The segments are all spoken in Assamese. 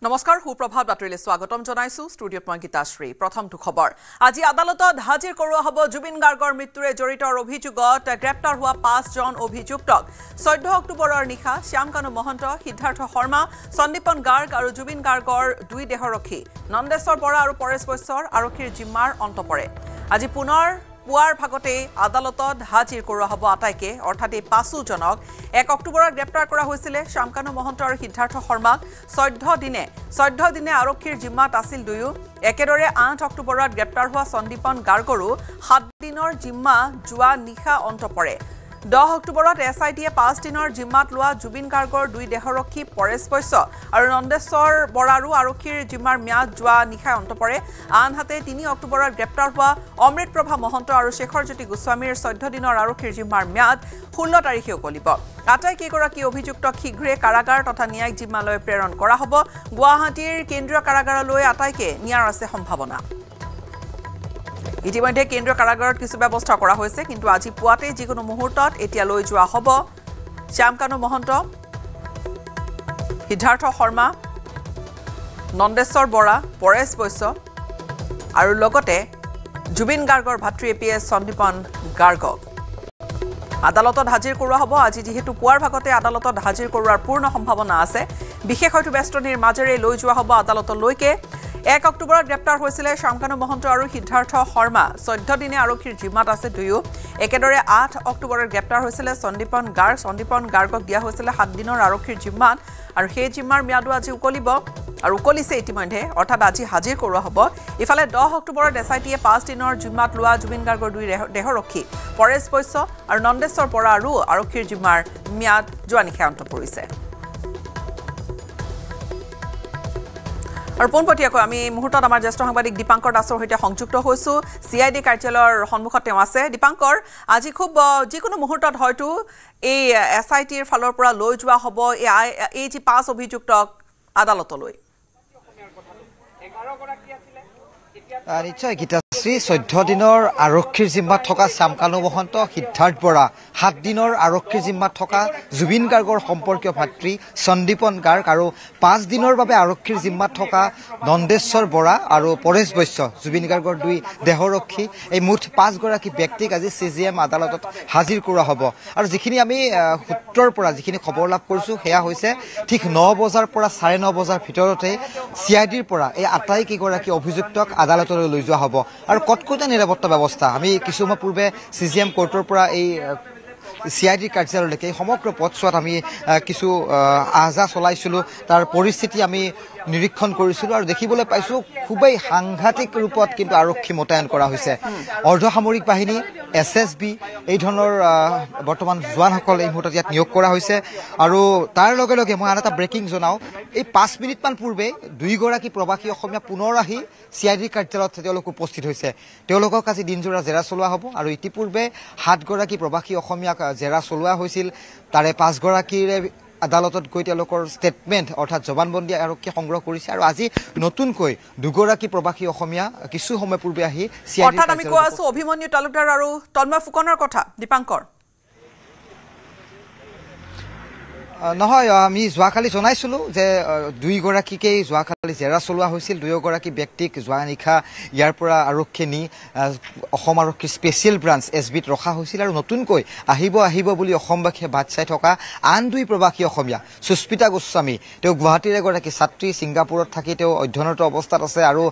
নমস্কাৰ সুপ্ৰভাত বাতৰিলৈ স্বাগতম জনাইছো ষ্টুডিঅত মই গীতাশ্ৰী প্ৰথমটো খবৰ আজি আদালতত হাজিৰ কৰোৱা হ'ব জুবিন গাৰ্গৰ মৃত্যুৰে জড়িত অভিযোগত গ্ৰেপ্তাৰ হোৱা 5 জন অভিযুক্তক 14 অক্টোবৰৰ নিশা শ্যামকানু মহন্ত সিদ্ধাৰ্থ শৰ্মা সন্দীপন গাৰ্গ আৰু জুবিন গাৰ্গৰ দুই দেহৰক্ষী নন্দেশ্বৰ বৰা আৰু পৰেশ বৈশ্যৰ আৰক্ষীৰ জিম্মাৰ অন্ত পৰে আজি পুনৰ পুৱাৰ ভাগতে আদালতত হাজিৰ কৰোৱা হ'ব আটাইকে অৰ্থাৎ এই 5 জনক 1 অক্টোবৰত গ্ৰেপ্তাৰ কৰা হৈছিল শ্যামকানু মহন্ত আৰু সিদ্ধাৰ্থ শৰ্মাক 14 দিনে আৰক্ষীৰ জিম্মাত আছিল দুয়ো একেদৰে 8 অক্টোবৰত গ্ৰেপ্তাৰ হোৱা সন্দীপন গাৰ্গৰো 7 দিনৰ জিম্মা যোৱা নিশা অন্ত পৰে 10 অক্টোবৰত এছআইটিয়ে 5 দিনৰ জিম্মাত লোৱা জুবিন গাৰ্গৰ দুই দেহৰক্ষী পৰেশ বৈশ্য আৰু নন্দেশ্বৰ বৰাৰো আৰক্ষীৰ জিম্মাৰ ম্যাদ যোৱা নিশা অন্ত পৰে আনহাতে 3 অক্টোবৰত গ্ৰেপ্তাৰ হোৱা অমৃত প্ৰভা মহন্ত আৰু শেখৰজ্যোতি গোস্বামীৰ 14 দিনৰ আৰক্ষীৰ জিম্মাৰ ম্যাদ 16 তাৰিখে উকলিব আটাইকেইগৰাকী অভিযুক্তক শীঘ্ৰে কাৰাগাৰ তথা ন্যায়িক জিম্মালৈ প্ৰেৰণ কৰা হ'ব গুৱাহাটীৰ কেন্দ্ৰীয় কাৰাগাৰলৈ আটাইকে নিয়াৰ আছে সম্ভাৱনা ইতিমধ্যে কেন্দ্ৰীয় কাৰাগাৰত কিছু ব্যৱস্থা কৰা হৈছে কিন্তু আজি পুৱাতে যিকোনো মুহূৰ্তত এতিয়া লৈ যোৱা হ'ব শ্যামকানু মহন্ত সিদ্ধাৰ্থ শৰ্মা নন্দেশ্বৰ বৰা পৰেশ বৈশ্য আৰু লগতে জুবিন গাৰ্গৰ ভাতৃ এপিএছ সন্দীপন গাৰ্গক আদালতত হাজিৰ কৰোৱা হ'ব আজি যেহেতু পুৱাৰ ভাগতে আদালতত হাজিৰ কৰোৱাৰ পূৰ্ণ সম্ভাৱনা আছে বিশেষ হয়তো বেষ্টনীৰ মাজেৰে লৈ যোৱা হ'ব আদালতলৈকে 1 অক্টোবৰত গ্ৰেপ্তাৰ হৈছিল শ্যামকানু মহন্ত আৰু সিদ্ধাৰ্থ শৰ্মা 14 দিনে আৰক্ষীৰ জিম্মাত আছে দুয়ো একেদৰে 8 অক্টোবৰত গ্ৰেপ্তাৰ হৈছিল সন্দীপন গাৰ্গক দিয়া হৈছিল 7 দিনৰ আৰক্ষীৰ জিম্মাত আৰু সেই জিম্মাৰ ম্যাদো আজি উকলিব আৰু উকলিছে ইতিমধ্যে অৰ্থাৎ আজি হাজিৰ কৰোৱা হ'ব ইফালে 10 অক্টোবৰত এছআইটিয়ে 5 দিনৰ জিম্মাত লোৱা জুবিন গাৰ্গৰ দুই দেহৰক্ষী পৰেশ বৈশ্য আৰু নন্দেশ্বৰ বৰা আৰু আৰক্ষীৰ জিম্মাৰ ম্যাদ যোৱা নিশা অন্ত পৰিছে আৰু পোনপটীয়াকৈ আমি মুহূৰ্তত আমাৰ জ্যেষ্ঠ সাংবাদিক দীপাংকৰ দাসৰ সৈতে সংযুক্ত হৈছো সিআইডি কাৰ্যালয়ৰ সন্মুখত তেওঁ আছে দীপাংকৰ আজি খুব যিকোনো মুহূৰ্তত হয়তো এই এছআইটিৰ ফালৰ পৰা লৈ যোৱা হ'ব এই যি 5 অভিযুক্তক আদালতলৈ নিশ্চয় গীতাশ্ৰী 14 দিনৰ আৰক্ষীৰ জিম্মাত থকা শ্যামকানু মহন্ত সিদ্ধাৰ্থ বৰা 7 দিনৰ আৰক্ষীৰ জিম্মাত থকা জুবিন গাৰ্গৰ সম্পৰ্কীয় ভাতৃ সন্দীপন গাৰ্গ আৰু 5 দিনৰ বাবে আৰক্ষীৰ জিম্মাত থকা নন্দেশ্বৰ বৰা আৰু পৰেশ বৈশ্য জুবিন গাৰ্গৰ দুই দেহৰক্ষী এই মুঠ 5 গৰাকী ব্যক্তিক আজি সিজিএম আদালতত হাজিৰ কৰা হ'ব আৰু যিখিনি আমি সূত্ৰৰ পৰা যিখিনি খবৰ লাভ কৰিছো সেয়া হৈছে ঠিক 9 বজাৰ পৰা 9:30 বজাৰ ভিতৰতে সিআইডিৰ পৰা এই আটাইকেইগৰাকী অভিযুক্তক আদালতলৈ লৈ যোৱা হ'ব আৰু কটকটীয়া নিৰাপত্তা ব্যৱস্থা আমি কিছু সময় পূৰ্বে সিজিএম কোৰ্টৰ পৰা এই সিআইডিৰ কাৰ্যালয়লৈকে সমগ্ৰ পথছোৱাত আমি কিছু আহজা চলাইছিলোঁ তাৰ পৰিস্থিতি আমি নিৰীক্ষণ কৰিছিলোঁ আৰু দেখিবলৈ পাইছোঁ খুবেই সাংঘাতিক ৰূপত কিন্তু আৰক্ষী মোতায়েন কৰা হৈছে অৰ্ধসামৰিক বাহিনী এছএছবি এই ধৰণৰ বৰ্তমান জোৱানসকল এই মুহূৰ্তত ইয়াত নিয়োগ কৰা হৈছে আৰু তাৰ লগে লগে মই আন এটা ব্ৰেকিং জনাওঁ এই 5 মিনিটমান পূৰ্বে 2 গৰাকী প্ৰৱাসী অসমীয়া পুনৰ আহি সিআইডিৰ কাৰ্যালয়ত তেওঁলোক উপস্থিত হৈছে তেওঁলোকক আজি দিনজোৰা জেৰা চলোৱা হ'ব আৰু ইতিপূৰ্বে 7 গৰাকী প্ৰৱাসী অসমীয়াক জেৰা চলোৱা হৈছিল তাৰে 5 গৰাকীৰে আদালতত গৈ তেওঁলোকৰ ষ্টেটমেণ্ট অৰ্থাৎ জবানবন্দী আৰক্ষীয়ে সংগ্ৰহ কৰিছে আৰু আজি নতুনকৈ 2 গৰাকী প্ৰৱাসী অসমীয়া কিছু সময় পূৰ্বে আহি অৰ্থাৎ আমি কোৱা আছো অভিমন্যু তালুকদাৰ আৰু তন্ময় ফুকনৰ কথা দীপাংকৰ নহয় আমি যোৱাকালি জনাইছিলোঁ যে 2 গৰাকীকেই যোৱাকালি জেৰা চলোৱা হৈছিল 2 গৰাকী ব্যক্তিক যোৱা নিশা ইয়াৰ পৰা আৰক্ষীয়ে নি অসম আৰক্ষীৰ স্পেচিয়েল ব্ৰাঞ্চ এছবিত ৰখা হৈছিল আৰু নতুনকৈ আহিব বুলি অসমবাসীয়ে বাট চাই থকা আন 2 প্ৰৱাসী অসমীয়া সুস্মিতা গোস্বামী তেওঁ গুৱাহাটীৰ এগৰাকী ছাত্ৰী ছিংগাপুৰত থাকি তেওঁ অধ্যয়নৰত অৱস্থাত আছে আৰু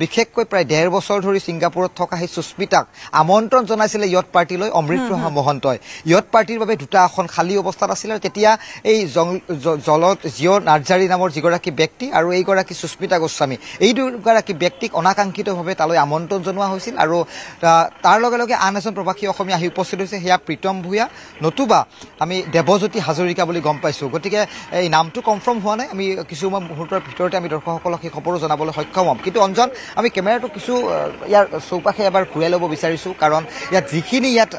বিশেষকৈ প্ৰায় 1.5 বছৰ ধৰি ছিংগাপুৰত থকা সেই সুস্মিতাক আমন্ত্ৰণ জনাইছিলে ইয়ত পাৰ্টিলৈ অমৃত প্ৰভা মহন্তই ইয়ত পাৰ্টিৰ বাবে 2টা আসন খালী অৱস্থাত আছিল আৰু তেতিয়া এই জলত জিঅ' নাৰ্জাৰী নামৰ যিগৰাকী ব্যক্তি আৰু এইগৰাকী সুস্মিতা গোস্বামী এই 2 গৰাকী ব্যক্তিক অনাকাংক্ষিতভাৱে তালৈ আমন্ত্ৰণ জনোৱা হৈছিল আৰু তাৰ লগে লগে আন এজন প্ৰৱাসী অসমীয়া আহি উপস্থিত হৈছে সেয়া প্ৰীতম ভূঞা নতুবা আমি দেৱজ্যোতি হাজৰিকা বুলি গম পাইছোঁ গতিকে এই নামটো কনফাৰ্ম হোৱা নাই আমি কিছু মুহূৰ্তৰ ভিতৰতে আমি দৰ্শকসকলক সেই খবৰো জনাবলৈ সক্ষম হ'ম কিন্তু অঞ্জন আমি কেমেৰাটো কিছু ইয়াৰ চৌপাশে এবাৰ ঘূৰাই ল'ব বিচাৰিছোঁ কাৰণ ইয়াত যিখিনি ইয়াত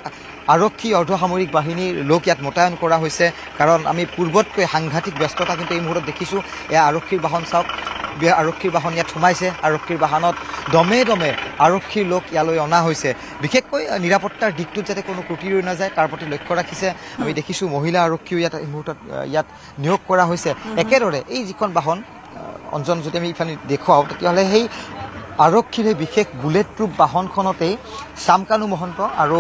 আৰক্ষী অৰ্ধসামৰিক বাহিনীৰ লোক ইয়াত মোতায়েন কৰা হৈছে কাৰণ আমি পূৰ্বতকৈ সাংঘাতিক ব্যস্ততা কিন্তু এই মুহূৰ্তত দেখিছোঁ এয়া আৰক্ষীৰ বাহন চাওক আৰক্ষীৰ বাহন ইয়াত সোমাইছে আৰক্ষীৰ বাহনত দমে আৰক্ষীৰ লোক ইয়ালৈ অনা হৈছে বিশেষকৈ নিৰাপত্তাৰ দিশটোত যাতে কোনো ত্ৰুটি ৰৈ নাযায় তাৰ প্ৰতি লক্ষ্য ৰাখিছে আমি দেখিছোঁ মহিলা আৰক্ষীও ইয়াত এই মুহূৰ্তত ইয়াত নিয়োগ কৰা হৈছে একেদৰে এই যিখন বাহন অঞ্জন যদি আমি ইফালে দেখুৱাওঁ তেতিয়াহ'লে সেই আৰক্ষীৰ বিশেষ বুলেট প্ৰুফ বাহনখনতেই শ্যামকানু মহন্ত আৰু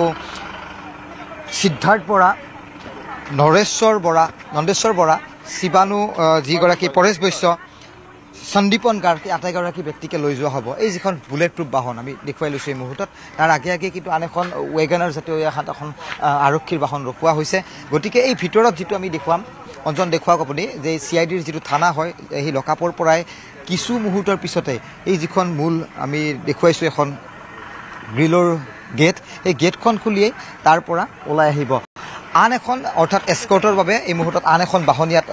সিদ্ধাৰ্থ বৰা নন্দেশ্বৰ বৰা শিৱানু যিগৰাকী পৰেশ বৈশ্য সন্দীপন গাৰ্গ আটাইগৰাকী ব্যক্তিকে লৈ যোৱা হ'ব এই যিখন বুলেট প্ৰুফ বাহন আমি দেখুৱাই লৈছোঁ এই মুহূৰ্তত তাৰ আগে কিন্তু আন এখন ৱেগনাৰ জাতীয় এখন আৰক্ষীৰ বাহন ৰখোৱা হৈছে গতিকে এই ভিতৰত যিটো আমি দেখুৱাম অঞ্জন দেখুৱাওক আপুনি যে CIDৰ যিটো থানা হয় সেই লকাপৰ পৰাই কিছু মুহূৰ্তৰ পিছতে এই যিখন মূল আমি দেখুৱাইছোঁ এখন গ্ৰিলৰ গেট এই গেটখন খুলিয়েই তাৰ পৰা ওলাই আহিব আন এখন অৰ্থাৎ এস্কৰ্টৰ বাবে এই মুহূৰ্তত আন এখন বাহন ইয়াত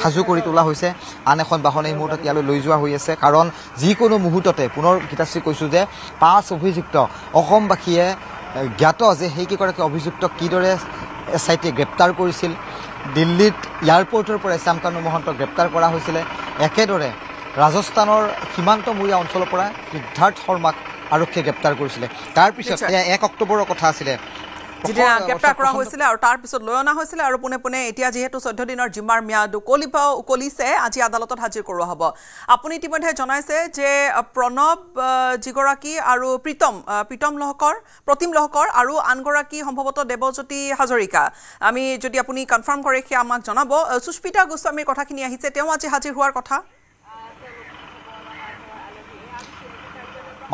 সাজু কৰি তোলা হৈছে আন এখন বাহন এই মুহূৰ্তত ইয়ালৈ লৈ যোৱা হৈ আছে কাৰণ যিকোনো মুহূৰ্ততে পুনৰ গীতাশ্ৰী কৈছোঁ যে 5 অভিযুক্ত অসমবাসীয়ে জ্ঞাত যে সেইকেইগৰাকী অভিযুক্তক কিদৰে SITয়ে গ্ৰেপ্তাৰ কৰিছিল দিল্লীত এয়াৰপৰ্টৰ পৰা শ্যামকানু মহন্তক গ্ৰেপ্তাৰ কৰা হৈছিলে একেদৰে ৰাজস্থানৰ সীমান্তমূৰীয়া অঞ্চলৰ পৰা সিদ্ধাৰ্থ শৰ্মাক আৰক্ষীয়ে গ্ৰেপ্তাৰ কৰিছিলে তাৰপিছত 1 অক্টোবৰৰ কথা আছিলে যেতিয়া গ্ৰেপ্তাৰ কৰা হৈছিলে আৰু তাৰ পিছত লৈ অনা হৈছিলে আৰু পুনে এতিয়া যিহেতু 14 দিনৰ জিম্মাৰ ম্যাদ উকলিছে আজি আদালতত হাজিৰ কৰোৱা হ'ব আপুনি ইতিমধ্যে জনাইছে যে প্ৰণৱ যিগৰাকী আৰু প্ৰতিম লহকৰ আৰু আনগৰাকী সম্ভৱতঃ দেৱজ্যোতি হাজৰিকা আমি যদি আপুনি কনফাৰ্ম কৰে কি আমাক জনাব সুস্মিতা গোস্বামীৰ কথাখিনি আহিছে তেওঁ আজি হাজিৰ হোৱাৰ কথা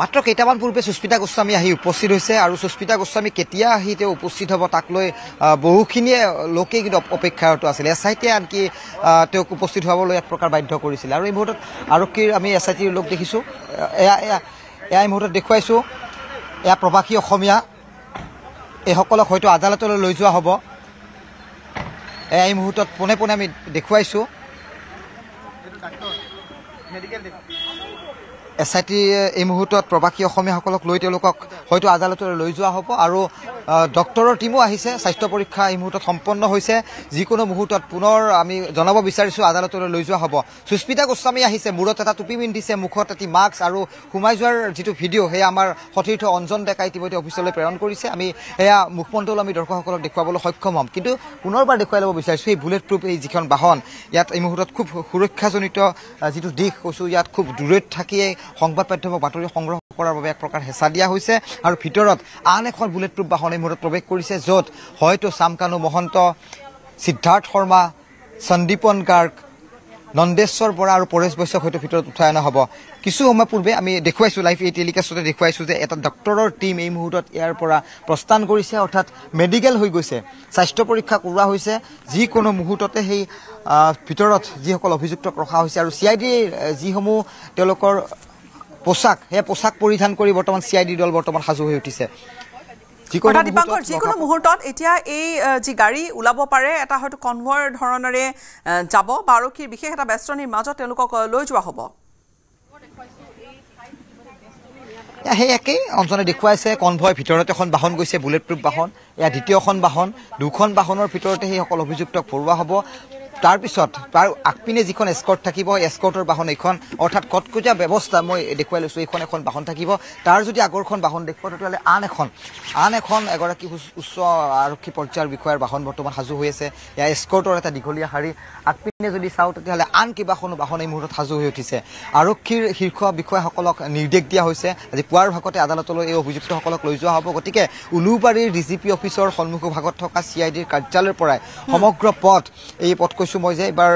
মাত্ৰ কেইটামান পূৰ্বে সুস্মিতা গোস্বামী আহি উপস্থিত হৈছে আৰু সুস্মিতা গোস্বামী কেতিয়া আহি তেওঁ উপস্থিত হ'ব তাক লৈ বহুখিনিয়ে লোকে কিন্তু অপেক্ষাৰত আছিল SITয়ে আনকি তেওঁক উপস্থিত হ'বলৈ এক প্ৰকাৰ বাধ্য কৰিছিল আৰু এই মুহূৰ্তত আৰক্ষীৰ আমি SITৰ লোক দেখিছোঁ এয়া এই মুহূৰ্তত দেখুৱাইছোঁ এয়া প্ৰবাসী অসমীয়া এইসকলক হয়তো আদালতলৈ লৈ যোৱা হ'ব এই মুহূৰ্তত পোনে আমি দেখুৱাইছোঁ SIT এই মুহূৰ্তত প্ৰবাসী অসমীয়াসকলক লৈ তেওঁলোকক হয়তো আদালতলৈ লৈ যোৱা হ'ব আৰু ডক্টৰৰ টিমো আহিছে স্বাস্থ্য পৰীক্ষা এই মুহূৰ্তত সম্পন্ন হৈছে যিকোনো মুহূৰ্তত পুনৰ আমি জনাব বিচাৰিছোঁ আদালতলৈ লৈ যোৱা হ'ব সুস্মিতা গোস্বামী আহিছে মূৰত এটা টুপি পিন্ধিছে মুখত এটি মাস্ক আৰু সোমাই যোৱাৰ যিটো ভিডিঅ' সেয়া আমাৰ সতীৰ্থ অঞ্জন ডেকাই ইতিমধ্যে অফিচলৈ প্ৰেৰণ কৰিছে আমি এয়া মুখমণ্ডল আমি দৰ্শকসকলক দেখুৱাবলৈ সক্ষম হ'ম কিন্তু পুনৰবাৰ দেখুৱাই ল'ব বিচাৰিছোঁ এই বুলেট প্ৰুফ এই যিখন বাহন ইয়াত এই মুহূৰ্তত খুব সুৰক্ষাজনিত যিটো দিশ কৈছোঁ ইয়াত খুব দূৰৈত থাকিয়ে সংবাদ মাধ্যমক বাতৰি সংগ্ৰহ কৰাৰ বাবে এক প্ৰকাৰ হেঁচা দিয়া হৈছে আৰু ভিতৰত আন এখন বুলেট প্ৰুফ বাহন এই মুহূৰ্তত প্ৰৱেশ কৰিছে য'ত হয়তো শ্যামকানু মহন্ত সিদ্ধাৰ্থ শৰ্মা সন্দীপন গাৰ্গ নন্দেশ্বৰ বৰা আৰু পৰেশ বৈশ্যক হয়তো ভিতৰত উঠাই অনা হ'ব কিছু সময় পূৰ্বে আমি দেখুৱাইছোঁ লাইভ এই টেলিকাষ্টতে দেখুৱাইছোঁ যে এটা ডক্টৰৰ টীম এই মুহূৰ্তত ইয়াৰ পৰা প্ৰস্থান কৰিছে অৰ্থাৎ মেডিকেল হৈ গৈছে স্বাস্থ্য পৰীক্ষা কৰোৱা হৈছে যিকোনো মুহূৰ্ততে সেই ভিতৰত যিসকল অভিযুক্তক ৰখা হৈছে আৰু CIDৰ যিসমূহ তেওঁলোকৰ পোছাক সেই পোছাক পৰিধান কৰি বৰ্তমান CID দল বৰ্তমান সাজু হৈ উঠিছে দীপাংকৰ যিকোনো মুহূৰ্তত এতিয়া এই যি গাড়ী ওলাব পাৰে এটা হয়তো কনভয়ৰ ধৰণেৰে যাব বা আৰক্ষীৰ বিশেষ এটা বেষ্টনীৰ মাজত তেওঁলোকক লৈ যোৱা হ'ব সেই একেই অঞ্চলে দেখুৱাইছে কনভয় ভিতৰত এখন বাহন গৈছে বুলেট প্ৰুফ বাহন এয়া দ্বিতীয়খন বাহন দুখন বাহনৰ ভিতৰতে সেইসকল অভিযুক্তক ভৰোৱা হ'ব তাৰপিছত তাৰ আগপিনে যিখন এস্কৰ্ট থাকিব এস্কৰ্টৰ বাহন এইখন অৰ্থাৎ কটকটীয়া ব্যৱস্থা মই দেখুৱাই লৈছোঁ এইখন এখন বাহন থাকিব তাৰ যদি আগৰখন বাহন দেখুৱাওঁ তেতিয়াহ'লে আন এখন এগৰাকী উচ্চ আৰক্ষী পৰ্যায়ৰ বিষয়াৰ বাহন বৰ্তমান সাজু হৈ আছে এয়া এস্কৰ্টৰ এটা দীঘলীয়া শাৰী আগপিনে যদি চাওঁ তেতিয়াহ'লে আন কেইবাখনো বাহন এই মুহূৰ্তত সাজু হৈ উঠিছে আৰক্ষীৰ শীৰ্ষ বিষয়াসকলক নিৰ্দেশ দিয়া হৈছে আজি পুৱাৰ ভাগতে আদালতলৈ এই অভিযুক্তসকলক লৈ যোৱা হ'ব গতিকে উলুবাৰীৰ DGP অফিচৰ সন্মুখ ভাগত থকা CIDৰ কাৰ্যালয়ৰ পৰাই সমগ্ৰ পথ এই পথ কৈছোঁ মই যে এইবাৰ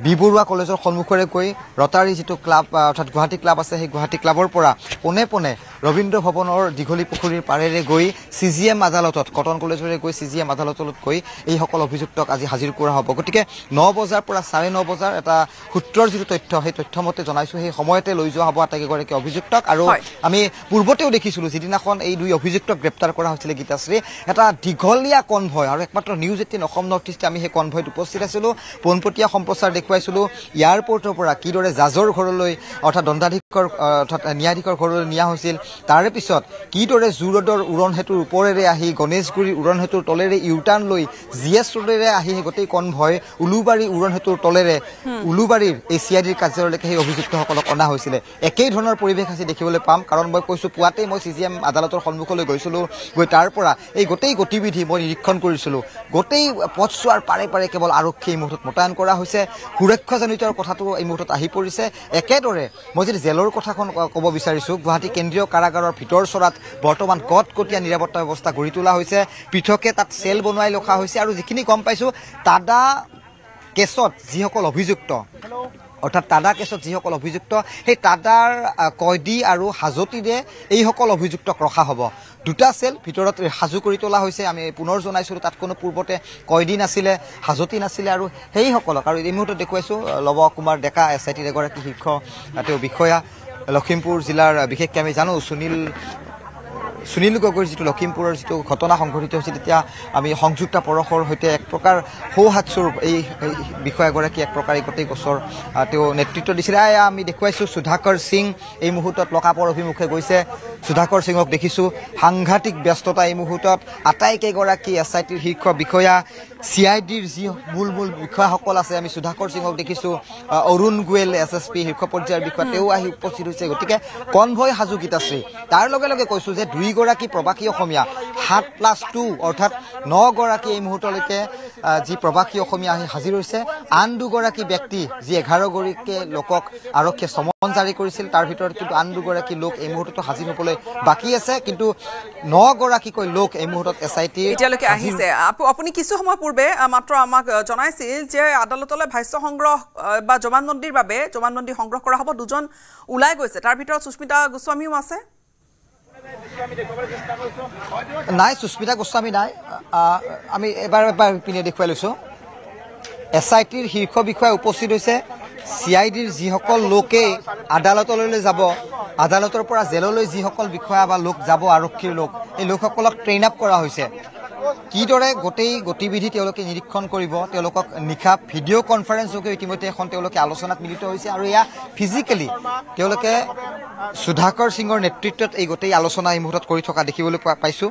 বি বৰুৱা কলেজৰ সন্মুখৰে গৈ ৰটাৰী যিটো ক্লাব অৰ্থাৎ গুৱাহাটী ক্লাব আছে সেই গুৱাহাটী ক্লাবৰ পৰা পোনে ৰবীন্দ্ৰ ভৱনৰ দীঘলী পুখুৰীৰ পাৰেৰে গৈ CGM আদালতত কটন কলেজৰে গৈ CGM আদালতত গৈ এইসকল অভিযুক্তক আজি হাজিৰ কৰা হ'ব গতিকে 9 বজাৰ পৰা 9:30 বজাৰ এটা সূত্ৰৰ যিটো তথ্য সেই তথ্যমতে জনাইছোঁ সেই সময়তে লৈ যোৱা হ'ব আটাইকেইগৰাকী অভিযুক্তক আৰু আমি পূৰ্বতেও দেখিছিলোঁ যিদিনাখন এই দুই অভিযুক্তক গ্ৰেপ্তাৰ কৰা হৈছিলে গীতাশ্ৰী এটা দীঘলীয়া কনভয় আৰু একমাত্ৰ নিউজ 18 অসম নৰ্থ ইষ্টে আমি সেই কনভয়ত উপস্থিত আছিলোঁ পোনপটীয়া সম্প্ৰচাৰ দেখুৱাইছিলোঁ এয়াৰপৰ্টৰ পৰা কিদৰে জাজৰ ঘৰলৈ অৰ্থাৎ দণ্ডাধীশৰ অৰ্থাৎ ন্যায়াধীশৰ ঘৰলৈ নিয়া হৈছিল তাৰে পিছত কিদৰে জু ৰোডৰ উৰণ সেতুৰ ওপৰেৰে আহি গণেশগুৰিৰ উৰণ সেতুৰ তলেৰে ইউটাৰ্ণ লৈ GS ৰোডেৰে আহি গোটেই কনভয় উলুবাৰী উৰণ সেতুৰ তলেৰে উলুবাৰীৰ এই CIDৰ কাৰ্যালয়লৈকে সেই অভিযুক্তসকলক অনা হৈছিলে একেই ধৰণৰ পৰিৱেশ আজি দেখিবলৈ পাম কাৰণ মই কৈছোঁ পুৱাতেই মই CGM আদালতৰ সন্মুখলৈ গৈছিলোঁ গৈ তাৰ পৰা এই গোটেই গতিবিধি মই নিৰীক্ষণ কৰিছিলোঁ গোটেই পথছোৱাৰ পাৰে কেৱল আৰক্ষী মুহূৰ্তত মোতায়েন কৰা হৈছে সুৰক্ষাজনিত কথাটো এই মুহূৰ্তত আহি পৰিছে একেদৰে মই যদি জেলৰ কথাখন ক'ব বিচাৰিছোঁ গুৱাহাটী কেন্দ্ৰীয় কাৰাগাৰৰ ভিতৰ চৰাত বৰ্তমান কটকটীয়া নিৰাপত্তা ব্যৱস্থা গঢ়ি তোলা হৈছে পৃথকে তাত চেল বনোৱাই ৰখা হৈছে আৰু যিখিনি গম পাইছোঁ টাডা কেছত যিসকল অভিযুক্ত অৰ্থাৎ টাডা কেছত যিসকল অভিযুক্ত সেই টাডাৰ কয়দী আৰু হাজতিৰে এইসকল অভিযুক্তক ৰখা হ'ব দুটা চেল ভিতৰত সাজু কৰি তোলা হৈছে আমি পুনৰ জনাইছিলোঁ তাত কোনো পূৰ্বতে কয়দী নাছিলে হাজতি নাছিলে আৰু সেইসকলক আৰু এই মুহূৰ্তত দেখুৱাইছোঁ লৱ কুমাৰ ডেকা SITৰ এগৰাকী শীৰ্ষ তেওঁ বিষয়া লখিমপুৰ জিলাৰ বিশেষকৈ আমি জানো সুনীল গগৈৰ যিটো লখিমপুৰৰ যিটো ঘটনা সংঘটিত হৈছিল তেতিয়া আমি সংযুক্ত পৰশৰ সৈতে এক প্ৰকাৰ সৌহাস্যৰূপ এই বিষয়াগৰাকী এক প্ৰকাৰ এই গোটেই গোচৰ তেওঁ নেতৃত্ব দিছিলে আমি দেখুৱাইছোঁ সুধাকৰ সিং এই মুহূৰ্তত লকাপৰ অভিমুখে গৈছে সুধাকৰ সিঙক দেখিছোঁ সাংঘাতিক ব্যস্ততা এই মুহূৰ্তত আটাইকেইগৰাকী SITৰ শীৰ্ষ বিষয়া CIDৰ যি মূল বিষয়াসকল আছে আমি সুধাকৰ সিঙক দেখিছোঁ অৰুণ গোৱেল SSP শীৰ্ষ পৰ্যায়ৰ বিষয়া তেওঁ আহি উপস্থিত হৈছে গতিকে কনভয় সাজু গীতাশ্ৰী তাৰ লগে লগে কৈছোঁ যে দুইগৰাকী প্ৰবাসী অসমীয়া 7+2 অৰ্থাৎ 9 গৰাকী এই মুহূৰ্তলৈকে যি প্ৰবাসী অসমীয়া আহি হাজিৰ হৈছে আন দুগৰাকী ব্যক্তি যি 11 গৰাকী লোকক আৰক্ষীয়ে সমন জাৰি কৰিছিল তাৰ ভিতৰত কিন্তু আন দুগৰাকী লোক এই মুহূৰ্তত হাজিৰ হ'বলৈ বাকী আছে কিন্তু 9 গৰাকীকৈ লোক এই মুহূৰ্তত SIT এতিয়ালৈকে আহিছে আপুনি কিছু সময় পূৰ্বে মাত্ৰ আমাক জনাইছিল যে আদালতলৈ ভাষ্য সংগ্ৰহ বা জবানবন্দীৰ বাবে জবানবন্দী সংগ্ৰহ কৰা হ'ব দুজন ওলাই গৈছে তাৰ ভিতৰত সুস্মিতা গোস্বামীও আছে নাই সুস্মিতা গোস্বামী নাই আমি এবাৰ পিনে দেখুৱাই লৈছোঁ SITৰ শীৰ্ষ বিষয়া উপস্থিত হৈছে CIDৰ যিসকল লোকে আদালতলৈ যাব আদালতৰ পৰা জেললৈ যিসকল বিষয়া বা লোক যাব আৰক্ষীৰ লোক এই লোকসকলক ট্ৰেইন আপ কৰা হৈছে কিদৰে গোটেই গতিবিধি তেওঁলোকে নিৰীক্ষণ কৰিব তেওঁলোকক নিশা ভিডিঅ' কনফাৰেন্সযোগে ইতিমধ্যে এখন তেওঁলোকে আলোচনাত মিলিত হৈছে আৰু এয়া ফিজিকেলি তেওঁলোকে সুধাকৰ সিঙৰ নেতৃত্বত এই গোটেই আলোচনা এই মুহূৰ্তত কৰি থকা দেখিবলৈ পাইছোঁ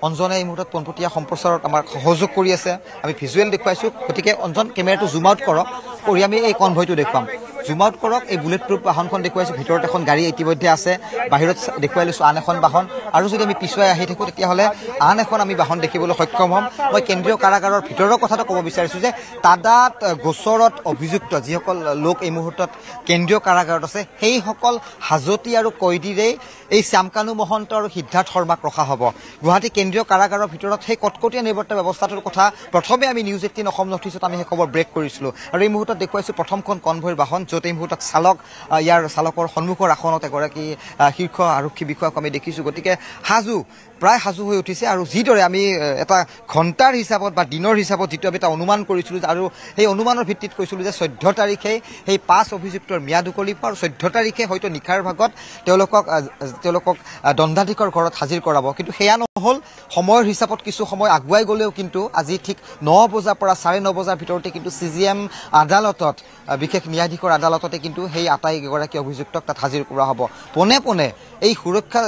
অঞ্জনে এই মুহূৰ্তত পোনপটীয়া সম্প্ৰচাৰত আমাক সহযোগ কৰি আছে আমি ভিজুৱেল দেখুৱাইছোঁ গতিকে অঞ্জন কেমেৰাটো জুম আউট কৰক কৰি আমি এই কনভয়টো দেখুৱাম জুম আউট কৰক এই বুলেট প্ৰুফ বাহনখন দেখুৱাইছোঁ ভিতৰত এখন গাড়ী ইতিমধ্যে আছে বাহিৰত দেখুৱাই লৈছোঁ আন এখন বাহন আৰু যদি আমি পিছুৱাই আহি থাকোঁ তেতিয়াহ'লে আন এখন আমি বাহন দেখিবলৈ সক্ষম হ'ম মই কেন্দ্ৰীয় কাৰাগাৰৰ ভিতৰৰ কথাটো ক'ব বিচাৰিছোঁ যে টাডাত গোচৰত অভিযুক্ত যিসকল লোক এই মুহূৰ্তত কেন্দ্ৰীয় কাৰাগাৰত আছে সেইসকল হাজতি আৰু কয়দীৰেই এই শ্যামকানু মহন্ত আৰু সিদ্ধাৰ্থ শৰ্মাক ৰখা হ'ব গুৱাহাটী কেন্দ্ৰীয় কাৰাগাৰৰ ভিতৰত সেই কটকটীয়া নিৰাপত্তা ব্যৱস্থাটোৰ কথা প্ৰথমে আমি নিউজ 18 অসম নথিছত আমি সেই খবৰ ব্ৰেক কৰিছিলোঁ আৰু এই মুহূৰ্তত দেখুৱাইছোঁ প্ৰথমখন কনভয়ৰ বাহন য'ত এই মুহূৰ্তত ইয়াৰ চালকৰ সন্মুখৰ আসনত এগৰাকী শীৰ্ষ আৰক্ষী বিষয়াক আমি দেখিছোঁ গতিকে প্ৰায় সাজু হৈ উঠিছে আৰু যিদৰে আমি এটা ঘণ্টাৰ হিচাপত বা দিনৰ হিচাপত যিটো আমি এটা অনুমান কৰিছিলোঁ আৰু সেই অনুমানৰ ভিত্তিত কৈছিলোঁ যে 14 তাৰিখে সেই 5 অভিযুক্তৰ ম্যাদ উকলিব আৰু 14 তাৰিখে হয়তো নিশাৰ ভাগত তেওঁলোকক দণ্ডাধীশৰ ঘৰত হাজিৰ কৰাব কিন্তু সেয়া নহ'ল সময়ৰ হিচাপত কিছু সময় আগুৱাই গ'লেও কিন্তু আজি ঠিক 9 বজাৰ পৰা 9:30 বজাৰ ভিতৰতে কিন্তু CGM আদালতত বিশেষ ন্যায়াধীশৰ আদালততে কিন্তু সেই আটাইগৰাকী অভিযুক্তক তাত হাজিৰ কৰা হ'ব পোনে পোনে এই সুৰক্ষা